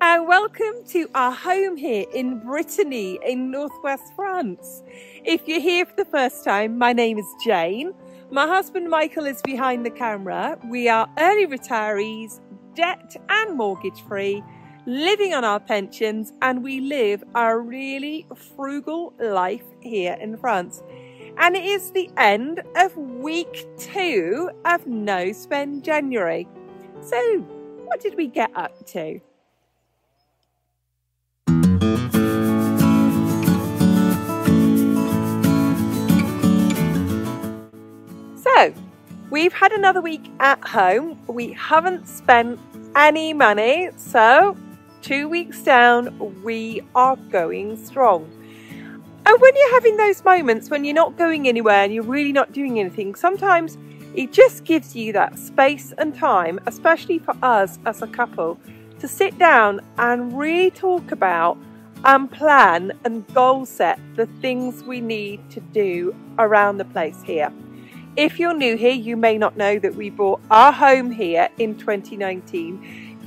and welcome to our home here in Brittany in northwest France. If you're here for the first time, my name is Jane. My husband Michael is behind the camera. We are early retirees, debt and mortgage free, living on our pensions, and we live a really frugal life here in France. And it is the end of week 2 of No Spend January. So what did we get up to? So we've had another week at home. We haven't spent any money, so 2 weeks down, we are going strong. And when you're having those moments when you're not going anywhere and you're really not doing anything, sometimes it just gives you that space and time, especially for us as a couple, to sit down and really talk about and plan and goal set the things we need to do around the place here. If you're new here, you may not know that we bought our home here in 2019.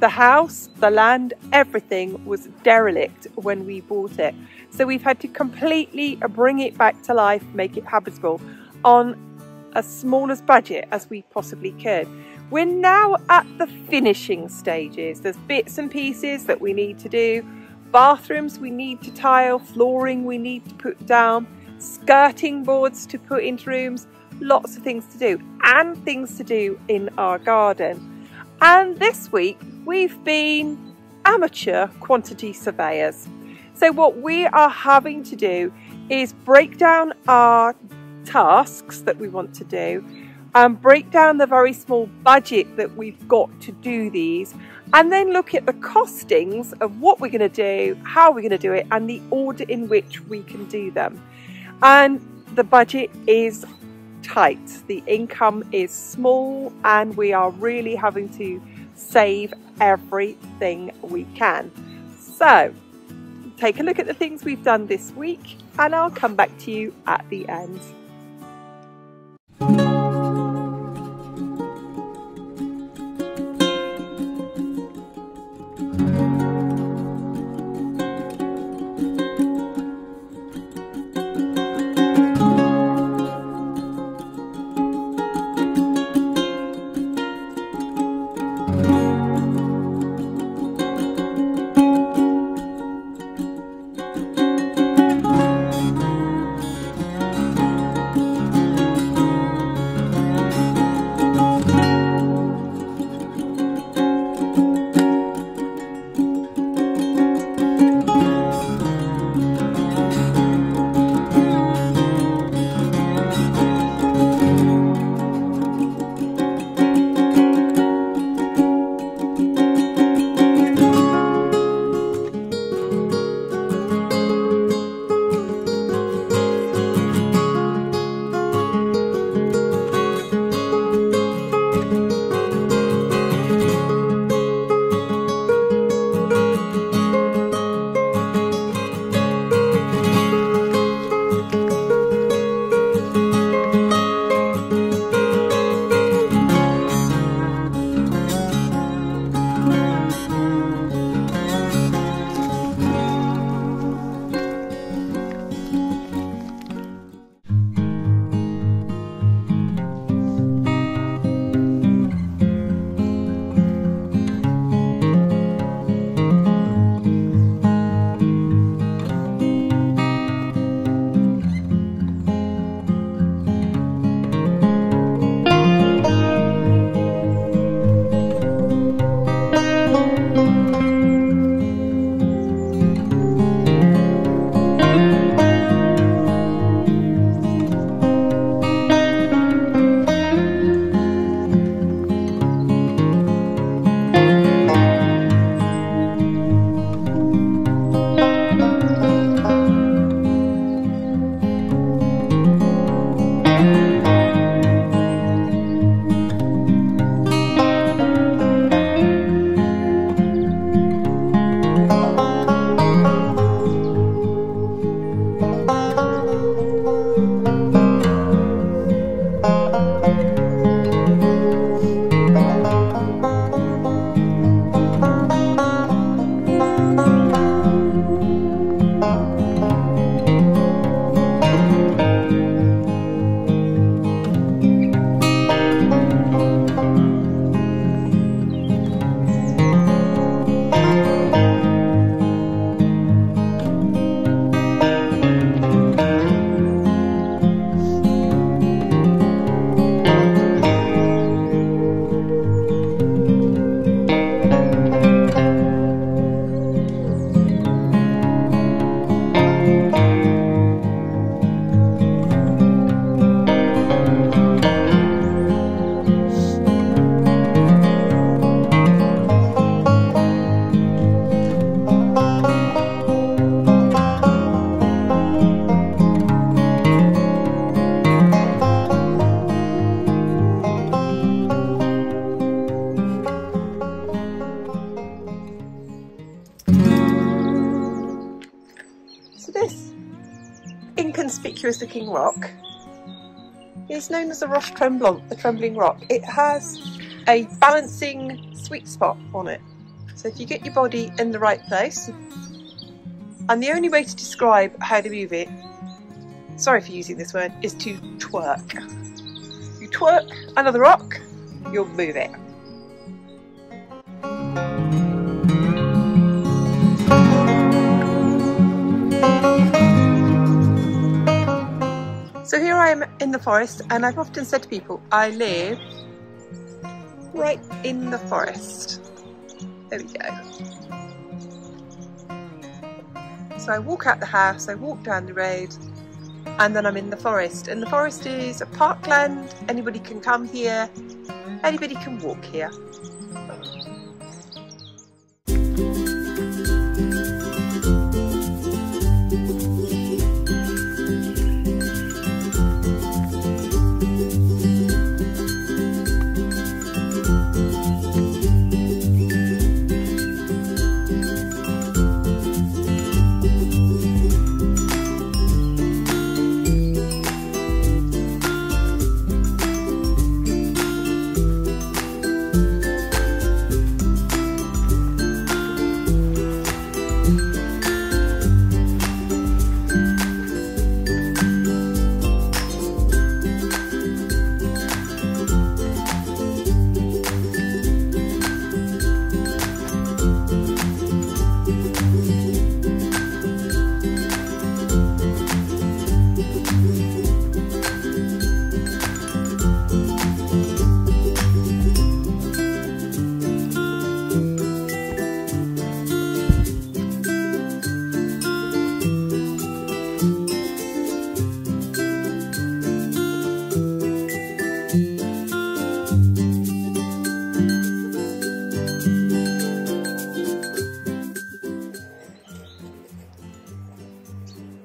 The house, the land, everything was derelict when we bought it. So we've had to completely bring it back to life, make it habitable on as small as budget as we possibly could. We're now at the finishing stages. There's bits and pieces that we need to do. Bathrooms we need to tile, flooring we need to put down, skirting boards to put into rooms, lots of things to do, and things to do in our garden. And this week we've been amateur quantity surveyors. So what we are having to do is break down our tasks that we want to do and break down the very small budget that we've got to do these, and then look at the costings of what we're going to do, how we're going to do it, and the order in which we can do them. And the budget is tight, the income is small, and we are really having to save everything we can. So take a look at the things we've done this week and I'll come back to you at the end. inconspicuous looking rock is known as the Roche Tremblant, the Trembling Rock. It has a balancing sweet spot on it. So if you get your body in the right place, and the only way to describe how to move it, sorry for using this word, is to twerk. You twerk another rock, you'll move it. So here I am in the forest, and I've often said to people, I live right in the forest. There we go. So I walk out the house, I walk down the road, and then I'm in the forest. And the forest is a parkland, anybody can come here, anybody can walk here.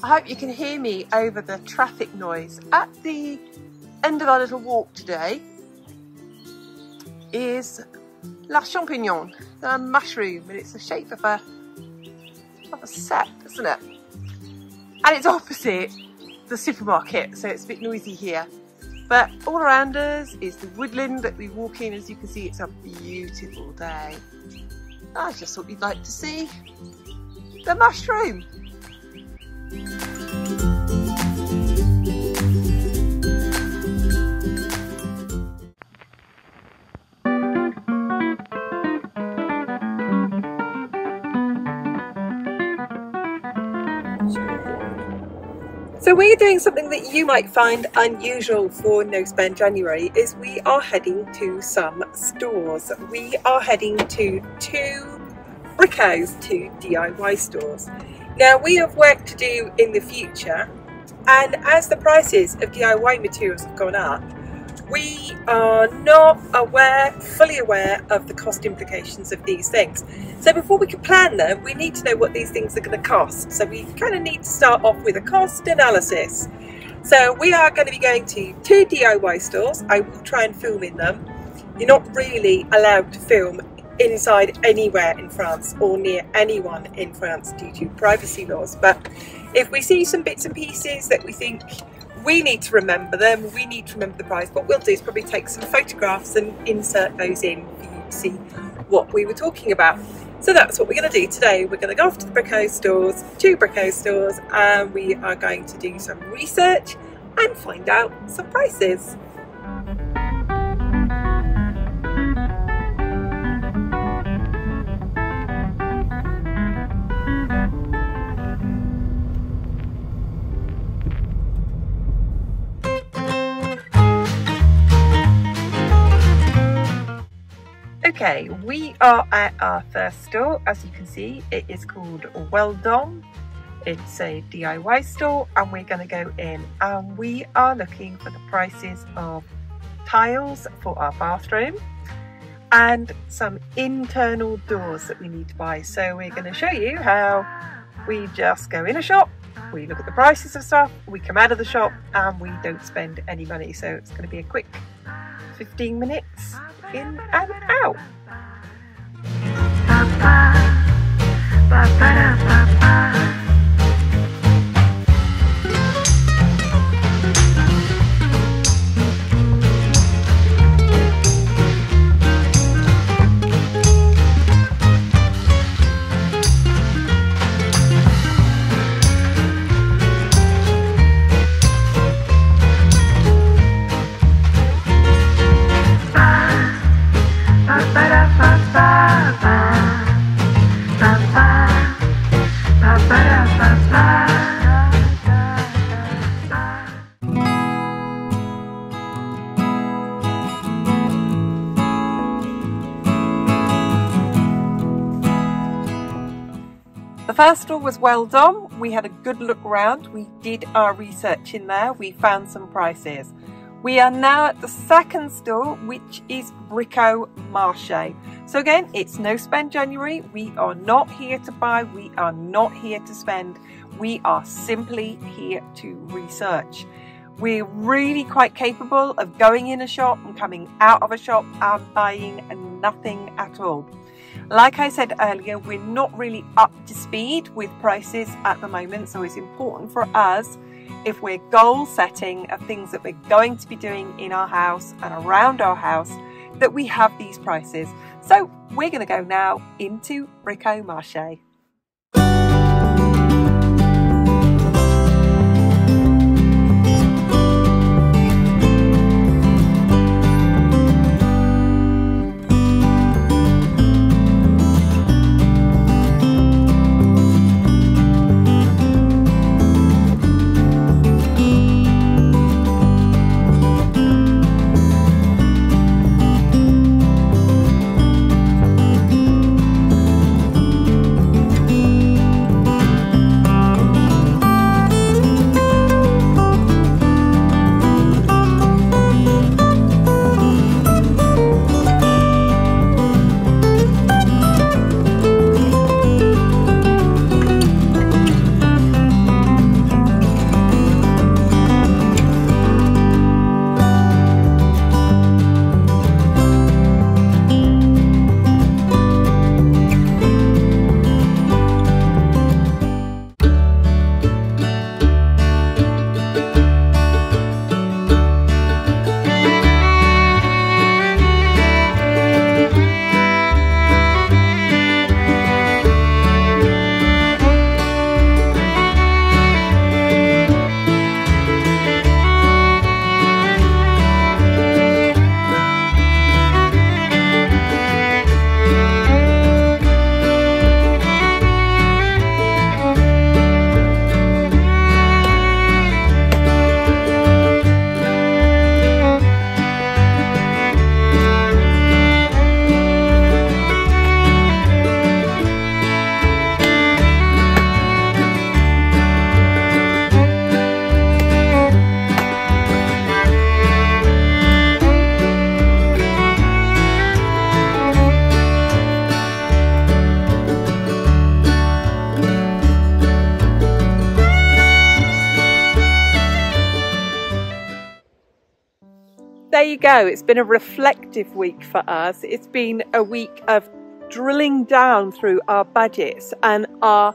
I hope you can hear me over the traffic noise. At the end of our little walk today is La Champignon, the mushroom, and it's the shape of a set, isn't it? And it's opposite the supermarket, so it's a bit noisy here. But all around us is the woodland that we walk in. As you can see, it's a beautiful day. I just thought you'd like to see the mushroom. So we're doing something that you might find unusual for No Spend January, is we are heading to some stores. We are heading to 2 Brickhouse, 2 DIY stores. Now we have work to do in the future, and as the prices of DIY materials have gone up, we are not fully aware of the cost implications of these things. So before we can plan them, we need to know what these things are going to cost. So we kind of need to start off with a cost analysis. So we are going to be going to 2 DIY stores. I will try and film in them. You're not really allowed to film inside anywhere in France or near anyone in France due to privacy laws. But if we see some bits and pieces that we think we need to remember them, we need to remember the price, what we'll do is probably take some photographs and insert those in for you to see what we were talking about. So that's what we're going to do today. We're going to go off to the Brickhouse stores, 2 Brickhouse stores, and we are going to do some research and find out some prices. Okay, we are at our first store. As you can see, it is called Huelgoat. It's a DIY store, and we're going to go in and we are looking for the prices of tiles for our bathroom and some internal doors that we need to buy. So we're going to show you how we just go in a shop, we look at the prices of stuff, we come out of the shop and we don't spend any money. So it's going to be a quick 15 minutes in and out. The first store was well done. We had a good look around. We did our research in there. We found some prices. We are now at the second store, which is Brico-Marché. So again, it's no spend January. We are not here to buy. We are not here to spend. We are simply here to research. We're really quite capable of going in a shop and coming out of a shop and buying nothing at all. Like I said earlier, we're not really up to speed with prices at the moment, so it's important for us, if we're goal setting of things that we're going to be doing in our house and around our house, that we have these prices. So we're going to go now into Brico-Marché. There you go. It's been a reflective week for us. It's been a week of drilling down through our budgets and our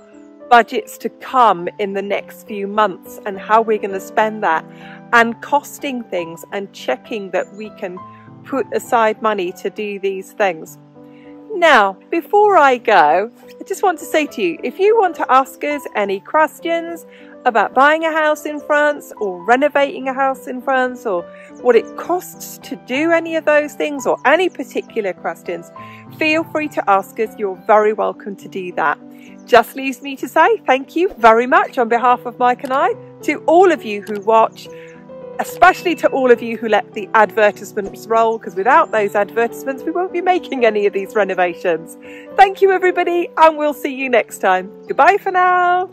budgets to come in the next few months and how we're going to spend that, and costing things and checking that we can put aside money to do these things. Now, before I go, I just want to say to you, if you want to ask us any questions about buying a house in France or renovating a house in France, or what it costs to do any of those things, or any particular questions, feel free to ask us. You're very welcome to do that. Just leaves me to say thank you very much on behalf of Mike and I to all of you who watch, especially to all of you who let the advertisements roll, because without those advertisements we won't be making any of these renovations. Thank you everybody, and we'll see you next time. Goodbye for now.